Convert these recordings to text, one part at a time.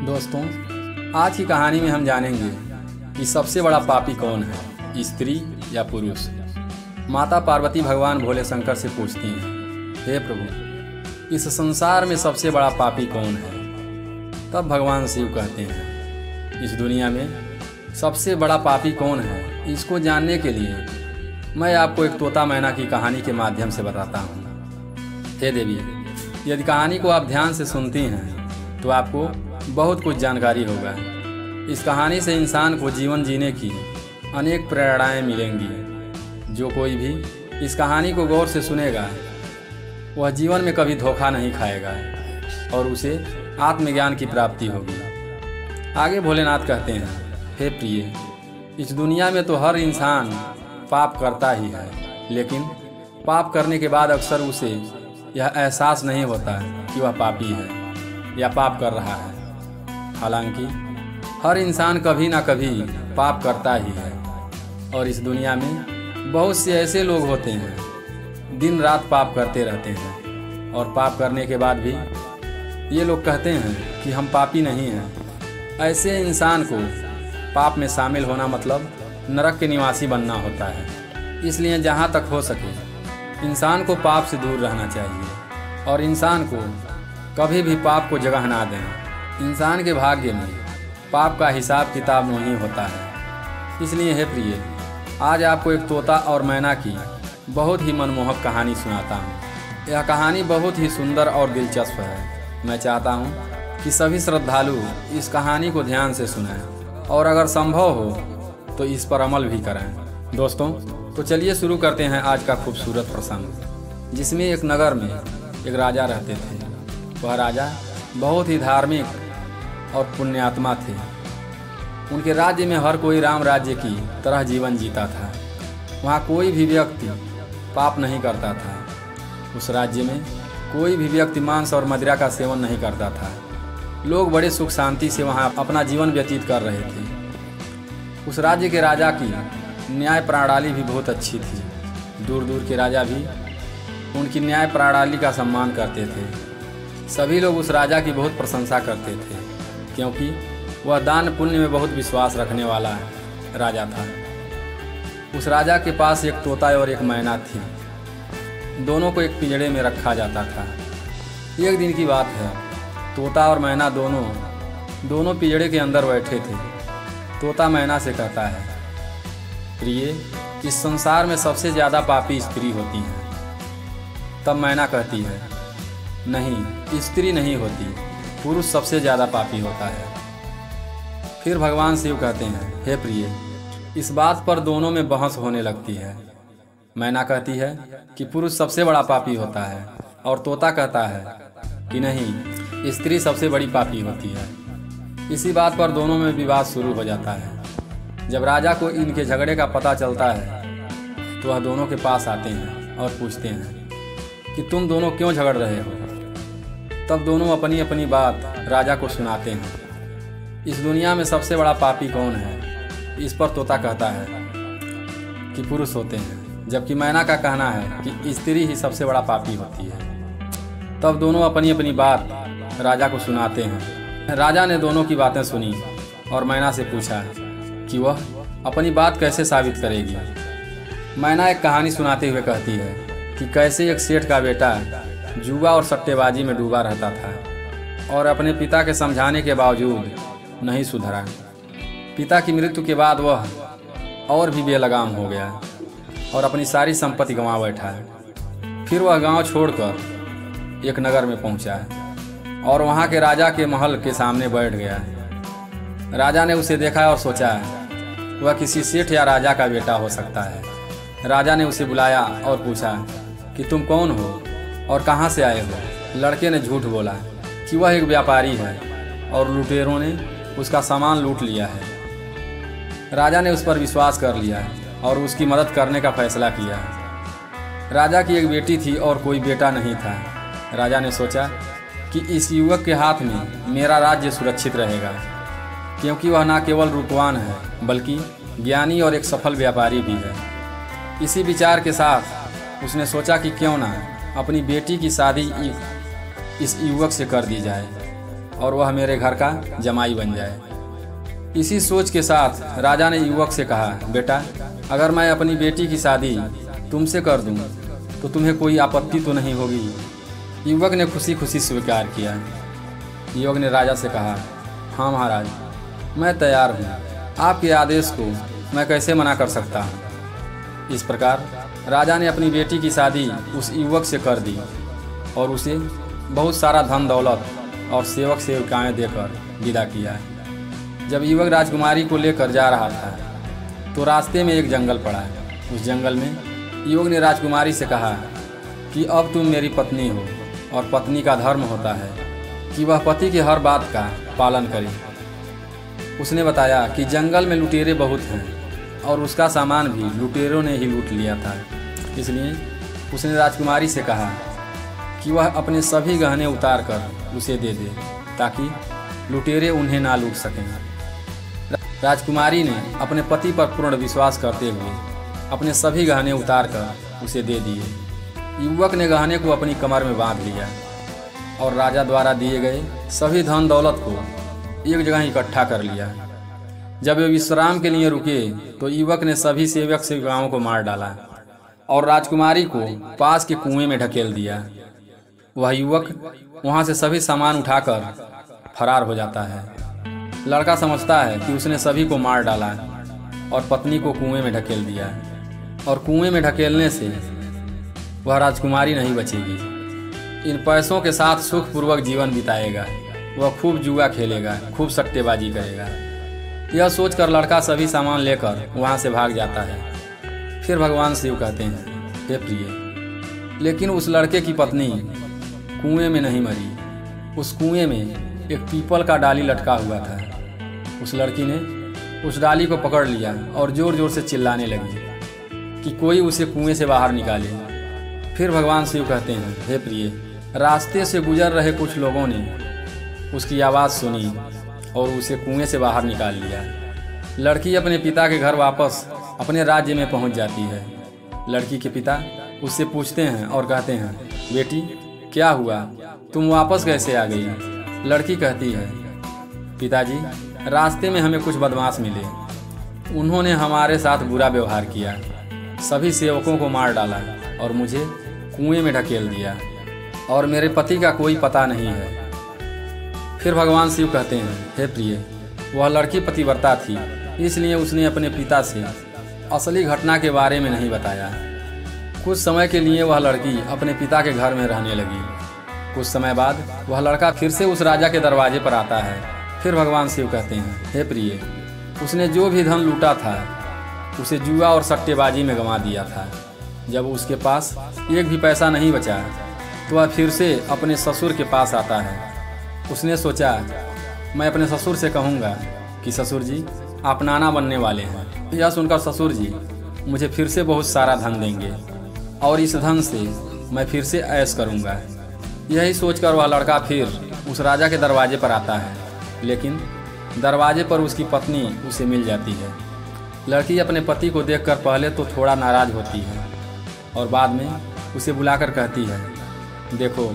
दोस्तों, आज की कहानी में हम जानेंगे कि सबसे बड़ा पापी कौन है, स्त्री या पुरुष। माता पार्वती भगवान भोले शंकर से पूछती हैं, हे प्रभु, इस संसार में सबसे बड़ा पापी कौन है। तब भगवान शिव कहते हैं, इस दुनिया में सबसे बड़ा पापी कौन है, इसको जानने के लिए मैं आपको एक तोता मैना की कहानी के माध्यम से बताता हूँ। हे देवी, यदि कहानी को आप ध्यान से सुनती हैं तो आपको बहुत कुछ जानकारी होगा। इस कहानी से इंसान को जीवन जीने की अनेक प्रेरणाएं मिलेंगी। जो कोई भी इस कहानी को गौर से सुनेगा वह जीवन में कभी धोखा नहीं खाएगा और उसे आत्मज्ञान की प्राप्ति होगी। आगे भोलेनाथ कहते हैं, हे प्रिय, इस दुनिया में तो हर इंसान पाप करता ही है, लेकिन पाप करने के बाद अक्सर उसे यह एहसास नहीं होता कि वह पापी है या पाप कर रहा है। हालांकि हर इंसान कभी ना कभी पाप करता ही है और इस दुनिया में बहुत से ऐसे लोग होते हैं दिन रात पाप करते रहते हैं और पाप करने के बाद भी ये लोग कहते हैं कि हम पापी नहीं हैं। ऐसे इंसान को पाप में शामिल होना मतलब नरक के निवासी बनना होता है। इसलिए जहाँ तक हो सके इंसान को पाप से दूर रहना चाहिए और इंसान को कभी भी पाप को जगह ना दें। इंसान के भाग्य में पाप का हिसाब किताब नहीं होता है। इसलिए हे प्रिय, आज आपको एक तोता और मैना की बहुत ही मनमोहक कहानी सुनाता हूँ। यह कहानी बहुत ही सुंदर और दिलचस्प है। मैं चाहता हूँ कि सभी श्रद्धालु इस कहानी को ध्यान से सुनें और अगर संभव हो तो इस पर अमल भी करें। दोस्तों, तो चलिए शुरू करते हैं आज का खूबसूरत प्रसंग, जिसमें एक नगर में एक राजा रहते थे। वह राजा बहुत ही धार्मिक और पुण्यात्मा थे। उनके राज्य में हर कोई राम राज्य की तरह जीवन जीता था। वहाँ कोई भी व्यक्ति पाप नहीं करता था। उस राज्य में कोई भी व्यक्ति मांस और मदिरा का सेवन नहीं करता था। लोग बड़े सुख शांति से वहाँ अपना जीवन व्यतीत कर रहे थे। उस राज्य के राजा की न्याय प्रणाली भी बहुत अच्छी थी। दूर दूर के राजा भी उनकी न्याय प्रणाली का सम्मान करते थे। सभी लोग उस राजा की बहुत प्रशंसा करते थे क्योंकि वह दान पुण्य में बहुत विश्वास रखने वाला राजा था। उस राजा के पास एक तोता और एक मैना थी। दोनों को एक पिंजड़े में रखा जाता था। एक दिन की बात है, तोता और मैना दोनों पिंजड़े के अंदर बैठे थे। तोता मैना से कहता है, प्रिय, इस संसार में सबसे ज़्यादा पापी स्त्री होती हैं। तब मैना कहती है, नहीं, स्त्री नहीं होती, पुरुष सबसे ज़्यादा पापी होता है। फिर भगवान शिव कहते हैं, हे प्रिय, इस बात पर दोनों में बहस होने लगती है। मैना कहती है कि पुरुष सबसे बड़ा पापी होता है और तोता कहता है कि नहीं, स्त्री सबसे बड़ी पापी होती है। इसी बात पर दोनों में विवाद शुरू हो जाता है। जब राजा को इनके झगड़े का पता चलता है तो वह दोनों के पास आते हैं और पूछते हैं कि तुम दोनों क्यों झगड़ रहे हो। तब दोनों अपनी अपनी बात राजा को सुनाते हैं। इस दुनिया में सबसे बड़ा पापी कौन है, इस पर तोता कहता है कि पुरुष होते हैं, जबकि मैना का कहना है कि स्त्री ही सबसे बड़ा पापी होती है। तब दोनों अपनी अपनी बात राजा को सुनाते हैं। राजा ने दोनों की बातें सुनी और मैना से पूछा कि वह अपनी बात कैसे साबित करेगी। मैना एक कहानी सुनाते हुए कहती है कि कैसे एक सेठ का बेटा जुआ और सट्टेबाजी में डूबा रहता था और अपने पिता के समझाने के बावजूद नहीं सुधरा। पिता की मृत्यु के बाद वह और भी बेलगाम हो गया और अपनी सारी संपत्ति गंवा बैठा। फिर वह गांव छोड़कर एक नगर में पहुंचा और वहां के राजा के महल के सामने बैठ गया। राजा ने उसे देखा और सोचा वह किसी सेठ या राजा का बेटा हो सकता है। राजा ने उसे बुलाया और पूछा कि तुम कौन हो और कहाँ से आए हो। लड़के ने झूठ बोला कि वह एक व्यापारी है और लुटेरों ने उसका सामान लूट लिया है। राजा ने उस पर विश्वास कर लिया और उसकी मदद करने का फैसला किया। राजा की एक बेटी थी और कोई बेटा नहीं था। राजा ने सोचा कि इस युवक के हाथ में मेरा राज्य सुरक्षित रहेगा क्योंकि वह न केवल रूपवान है बल्कि ज्ञानी और एक सफल व्यापारी भी है। इसी विचार के साथ उसने सोचा कि क्यों ना अपनी बेटी की शादी इस युवक से कर दी जाए और वह मेरे घर का जमाई बन जाए। इसी सोच के साथ राजा ने युवक से कहा, बेटा, अगर मैं अपनी बेटी की शादी तुमसे कर दूं तो तुम्हें कोई आपत्ति तो नहीं होगी। युवक ने खुशी खुशी स्वीकार किया। युवक ने राजा से कहा, हाँ महाराज, मैं तैयार हूँ, आपके आदेश को मैं कैसे मना कर सकता हूँ। इस प्रकार राजा ने अपनी बेटी की शादी उस युवक से कर दी और उसे बहुत सारा धन दौलत और सेवक सेविकाएं देकर विदा किया। जब युवक राजकुमारी को लेकर जा रहा था तो रास्ते में एक जंगल पड़ा। उस जंगल में युवक ने राजकुमारी से कहा कि अब तुम मेरी पत्नी हो और पत्नी का धर्म होता है कि वह पति की हर बात का पालन करे। उसने बताया कि जंगल में लुटेरे बहुत हैं और उसका सामान भी लुटेरों ने ही लूट लिया था। इसलिए उसने राजकुमारी से कहा कि वह अपने सभी गहने उतार कर उसे दे दे ताकि लुटेरे उन्हें ना लूट सकें। राजकुमारी ने अपने पति पर पूर्ण विश्वास करते हुए अपने सभी गहने उतार कर उसे दे दिए। युवक ने गहने को अपनी कमर में बांध लिया और राजा द्वारा दिए गए सभी धन दौलत को एक जगह इकट्ठा कर लिया। जब वे विश्राम के लिए रुके तो युवक ने सभी सेवक सेविकाओं को मार डाला और राजकुमारी को पास के कुएं में ढकेल दिया। वह युवक वहां से सभी सामान उठाकर फरार हो जाता है। लड़का समझता है कि उसने सभी को मार डाला और पत्नी को कुएं में ढकेल दिया और कुएं में ढकेलने से वह राजकुमारी नहीं बचेगी। इन पैसों के साथ सुखपूर्वक जीवन बिताएगा। वह खूब जुआ खेलेगा, खूब सट्टेबाजी करेगा। यह सोचकर लड़का सभी सामान लेकर वहां से भाग जाता है। फिर भगवान शिव कहते हैं, हे प्रिय, लेकिन उस लड़के की पत्नी कुएं में नहीं मरी। उस कुएं में एक पीपल का डाली लटका हुआ था। उस लड़की ने उस डाली को पकड़ लिया और जोर जोर से चिल्लाने लगी कि कोई उसे कुएं से बाहर निकाले। फिर भगवान शिव कहते हैं, हे प्रिय, रास्ते से गुजर रहे कुछ लोगों ने उसकी आवाज़ सुनी और उसे कुएं से बाहर निकाल लिया। लड़की अपने पिता के घर वापस अपने राज्य में पहुंच जाती है। लड़की के पिता उससे पूछते हैं और कहते हैं, बेटी, क्या हुआ, तुम वापस कैसे आ गई? लड़की कहती है, पिताजी, रास्ते में हमें कुछ बदमाश मिले। उन्होंने हमारे साथ बुरा व्यवहार किया, सभी सेवकों को मार डाला और मुझे कुएं में ढकेल दिया और मेरे पति का कोई पता नहीं है। फिर भगवान शिव कहते हैं, हे प्रिय, वह लड़की पतिव्रता थी, इसलिए उसने अपने पिता से असली घटना के बारे में नहीं बताया। कुछ समय के लिए वह लड़की अपने पिता के घर में रहने लगी। कुछ समय बाद वह लड़का फिर से उस राजा के दरवाजे पर आता है। फिर भगवान शिव कहते हैं, हे प्रिय, उसने जो भी धन लूटा था उसे जुआ और सट्टेबाजी में गंवा दिया था। जब उसके पास एक भी पैसा नहीं बचा तो वह फिर से अपने ससुर के पास आता है। उसने सोचा, मैं अपने ससुर से कहूँगा कि ससुर जी, आप नाना बनने वाले हैं। यह सुनकर ससुर जी मुझे फिर से बहुत सारा धन देंगे और इस धन से मैं फिर से ऐश करूँगा। यही सोचकर वह लड़का फिर उस राजा के दरवाजे पर आता है, लेकिन दरवाजे पर उसकी पत्नी उसे मिल जाती है। लड़की अपने पति को देखकर पहले तो थोड़ा नाराज होती है और बाद में उसे बुलाकर कहती है, देखो,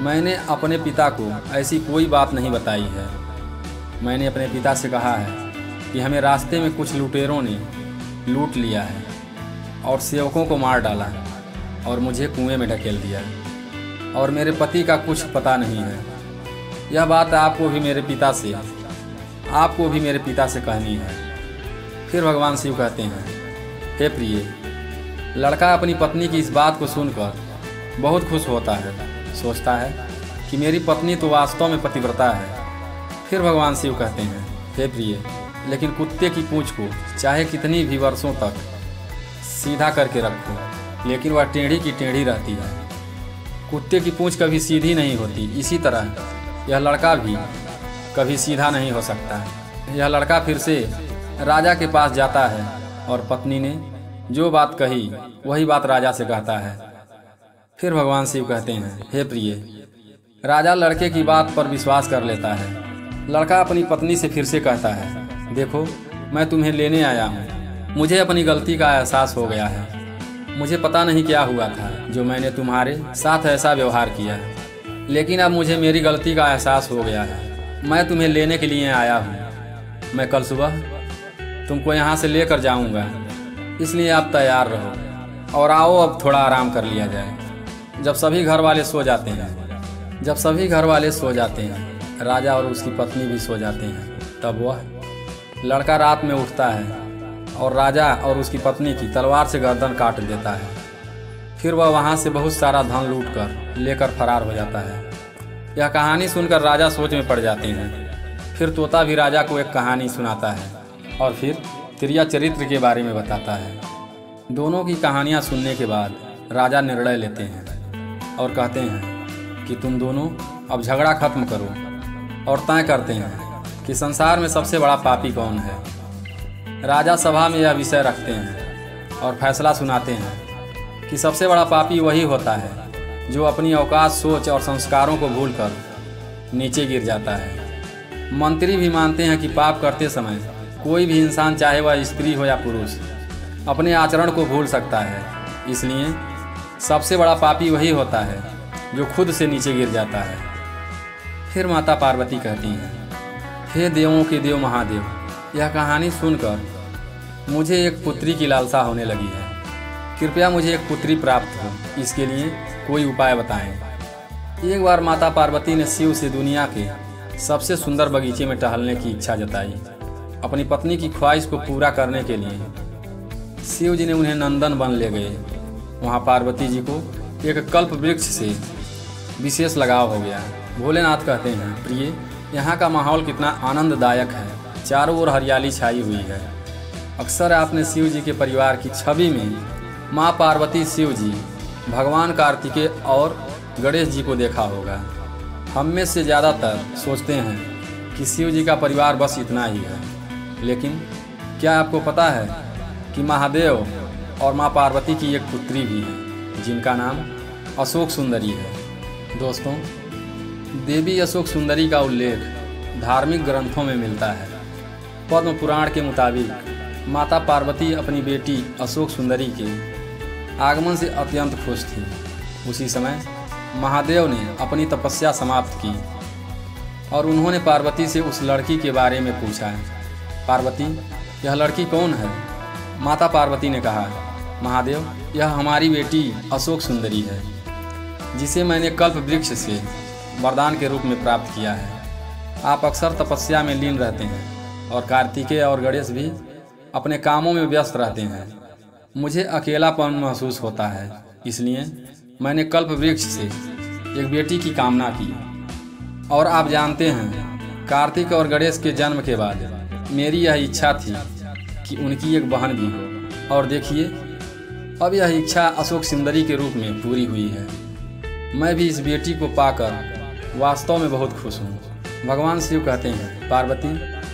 मैंने अपने पिता को ऐसी कोई बात नहीं बताई है। मैंने अपने पिता से कहा है कि हमें रास्ते में कुछ लुटेरों ने लूट लिया है और सेवकों को मार डाला और मुझे कुएं में ढकेल दिया और मेरे पति का कुछ पता नहीं है। यह बात आपको भी मेरे पिता से कहनी है। फिर भगवान शिव कहते हैं, हे प्रिय, लड़का अपनी पत्नी की इस बात को सुनकर बहुत खुश होता है। सोचता है कि मेरी पत्नी तो वास्तव में पतिव्रता है। फिर भगवान शिव कहते हैं, हे प्रिय, लेकिन कुत्ते की पूंछ को चाहे कितनी भी वर्षों तक सीधा करके रखो, लेकिन वह टेढ़ी की टेढ़ी रहती है। कुत्ते की पूंछ कभी सीधी नहीं होती। इसी तरह यह लड़का भी कभी सीधा नहीं हो सकता। यह लड़का फिर से राजा के पास जाता है और पत्नी ने जो बात कही वही बात राजा से कहता है। फिर भगवान शिव कहते हैं, हे प्रिय, राजा लड़के की बात पर विश्वास कर लेता है। लड़का अपनी पत्नी से फिर से कहता है, देखो, मैं तुम्हें लेने आया हूँ। मुझे अपनी गलती का एहसास हो गया है। मुझे पता नहीं क्या हुआ था जो मैंने तुम्हारे साथ ऐसा व्यवहार किया, लेकिन अब मुझे मेरी गलती का एहसास हो गया है मैं तुम्हें लेने के लिए आया हूँ। मैं कल सुबह तुमको यहाँ से लेकर जाऊँगा, इसलिए आप तैयार रहो और आओ अब थोड़ा आराम कर लिया जाए। जब सभी घर वाले सो जाते हैं, राजा और उसकी पत्नी भी सो जाते हैं, तब वह लड़का रात में उठता है और राजा और उसकी पत्नी की तलवार से गर्दन काट देता है। फिर वह वहाँ से बहुत सारा धन लूट कर लेकर फरार हो जाता है। यह कहानी सुनकर राजा सोच में पड़ जाते हैं। फिर तोता भी राजा को एक कहानी सुनाता है और फिर त्रिया चरित्र के बारे में बताता है। दोनों की कहानियाँ सुनने के बाद राजा निर्णय लेते हैं और कहते हैं कि तुम दोनों अब झगड़ा खत्म करो और तय करते हैं कि संसार में सबसे बड़ा पापी कौन है। राजा सभा में यह विषय रखते हैं और फैसला सुनाते हैं कि सबसे बड़ा पापी वही होता है जो अपनी औकात, सोच और संस्कारों को भूलकर नीचे गिर जाता है। मंत्री भी मानते हैं कि पाप करते समय कोई भी इंसान, चाहे वह स्त्री हो या पुरुष, अपने आचरण को भूल सकता है। इसलिए सबसे बड़ा पापी वही होता है जो खुद से नीचे गिर जाता है। फिर माता पार्वती कहती हैं, हे देवों के देव महादेव, यह कहानी सुनकर मुझे एक पुत्री की लालसा होने लगी है। कृपया मुझे एक पुत्री प्राप्त हो, इसके लिए कोई उपाय बताएं। एक बार माता पार्वती ने शिव से दुनिया के सबसे सुंदर बगीचे में टहलने की इच्छा जताई। अपनी पत्नी की ख्वाहिश को पूरा करने के लिए शिव जी ने उन्हें नंदन वन ले गए। वहाँ पार्वती जी को एक कल्प वृक्ष से विशेष लगाव हो गया। भोलेनाथ कहते हैं, प्रिय, यहाँ का माहौल कितना आनंददायक है, चारों ओर हरियाली छाई हुई है। अक्सर आपने शिव जी के परिवार की छवि में माँ पार्वती, शिव जी, भगवान कार्तिकेय और गणेश जी को देखा होगा। हम में से ज़्यादातर सोचते हैं कि शिव जी का परिवार बस इतना ही है, लेकिन क्या आपको पता है कि महादेव और माँ पार्वती की एक पुत्री भी है जिनका नाम अशोक सुंदरी है। दोस्तों, देवी अशोक सुंदरी का उल्लेख धार्मिक ग्रंथों में मिलता है। पद्म पुराण के मुताबिक माता पार्वती अपनी बेटी अशोक सुंदरी के आगमन से अत्यंत खुश थी। उसी समय महादेव ने अपनी तपस्या समाप्त की और उन्होंने पार्वती से उस लड़की के बारे में पूछा। पार्वती, यह लड़की कौन है? माता पार्वती ने कहा, महादेव, यह हमारी बेटी अशोक सुंदरी है, जिसे मैंने कल्प वृक्ष से वरदान के रूप में प्राप्त किया है। आप अक्सर तपस्या में लीन रहते हैं और कार्तिकेय और गणेश भी अपने कामों में व्यस्त रहते हैं। मुझे अकेलापन महसूस होता है, इसलिए मैंने कल्प वृक्ष से एक बेटी की कामना की। और आप जानते हैं, कार्तिक और गणेश के जन्म के बाद मेरी यह इच्छा थी कि उनकी एक बहन भी हो, और देखिए, अब यह इच्छा अशोक सुंदरी के रूप में पूरी हुई है। मैं भी इस बेटी को पाकर वास्तव में बहुत खुश हूँ। भगवान शिव कहते हैं, पार्वती,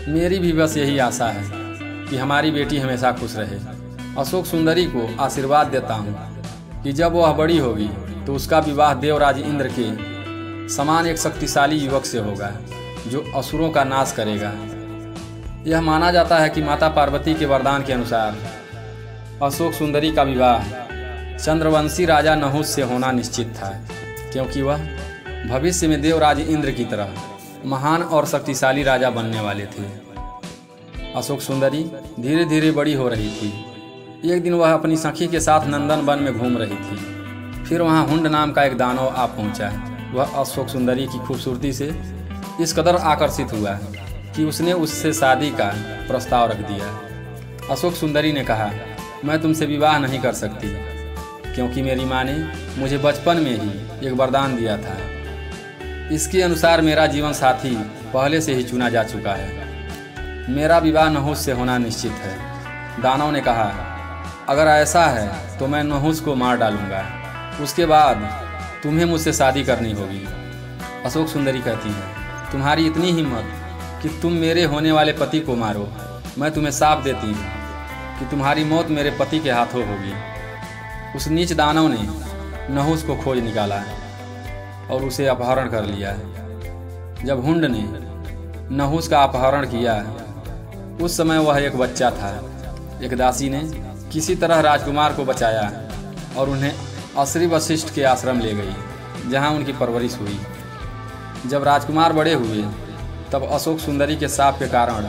मेरी भी बस यही आशा है कि हमारी बेटी हमेशा खुश रहे। अशोक सुंदरी को आशीर्वाद देता हूँ कि जब वह बड़ी होगी तो उसका विवाह देवराज इंद्र के समान एक शक्तिशाली युवक से होगा जो असुरों का नाश करेगा। यह माना जाता है कि माता पार्वती के वरदान के अनुसार अशोक सुंदरी का विवाह चंद्रवंशी राजा नहुस से होना निश्चित था, क्योंकि वह भविष्य में देवराज इंद्र की तरह महान और शक्तिशाली राजा बनने वाले थे। अशोक सुंदरी धीरे धीरे बड़ी हो रही थी। एक दिन वह अपनी सखी के साथ नंदन वन में घूम रही थी। फिर वहाँ हुंड नाम का एक दानव आ पहुँचा। वह अशोक सुंदरी की खूबसूरती से इस कदर आकर्षित हुआ कि उसने उससे शादी का प्रस्ताव रख दिया। अशोक सुंदरी ने कहा, मैं तुमसे विवाह नहीं कर सकती, क्योंकि मेरी माँ ने मुझे बचपन में ही एक वरदान दिया था। इसके अनुसार मेरा जीवन साथी पहले से ही चुना जा चुका है। मेरा विवाह नहुस से होना निश्चित है। दानव ने कहा, अगर ऐसा है तो मैं नहुस को मार डालूंगा, उसके बाद तुम्हें मुझसे शादी करनी होगी। अशोक सुंदरी कहती है, तुम्हारी इतनी हिम्मत कि तुम मेरे होने वाले पति को मारो। मैं तुम्हें शाप देती हूँ कि तुम्हारी मौत मेरे पति के हाथों होगी। उस नीच दानव ने नहुस को खोज निकाला और उसे अपहरण कर लिया। जब हुंड ने नहुस का अपहरण किया, उस समय वह एक बच्चा था। एक दासी ने किसी तरह राजकुमार को बचाया और उन्हें अश्री वशिष्ठ के आश्रम ले गई, जहाँ उनकी परवरिश हुई। जब राजकुमार बड़े हुए तब अशोक सुंदरी के शाप के कारण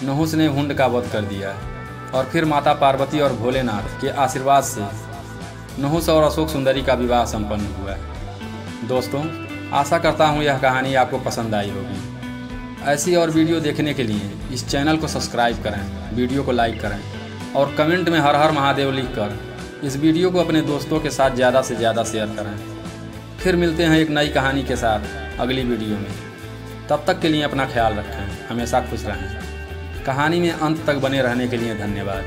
नहुस ने हुंड का वध कर दिया और फिर माता पार्वती और भोलेनाथ के आशीर्वाद से नहुस और अशोक सुंदरी का विवाह संपन्न हुआ। दोस्तों, आशा करता हूँ यह कहानी आपको पसंद आई होगी। ऐसी और वीडियो देखने के लिए इस चैनल को सब्सक्राइब करें, वीडियो को लाइक करें और कमेंट में हर हर महादेव लिखकर इस वीडियो को अपने दोस्तों के साथ ज़्यादा से ज़्यादा शेयर करें। फिर मिलते हैं एक नई कहानी के साथ अगली वीडियो में। तब तक के लिए अपना ख्याल रखें, हमेशा खुश रहें। कहानी में अंत तक बने रहने के लिए धन्यवाद।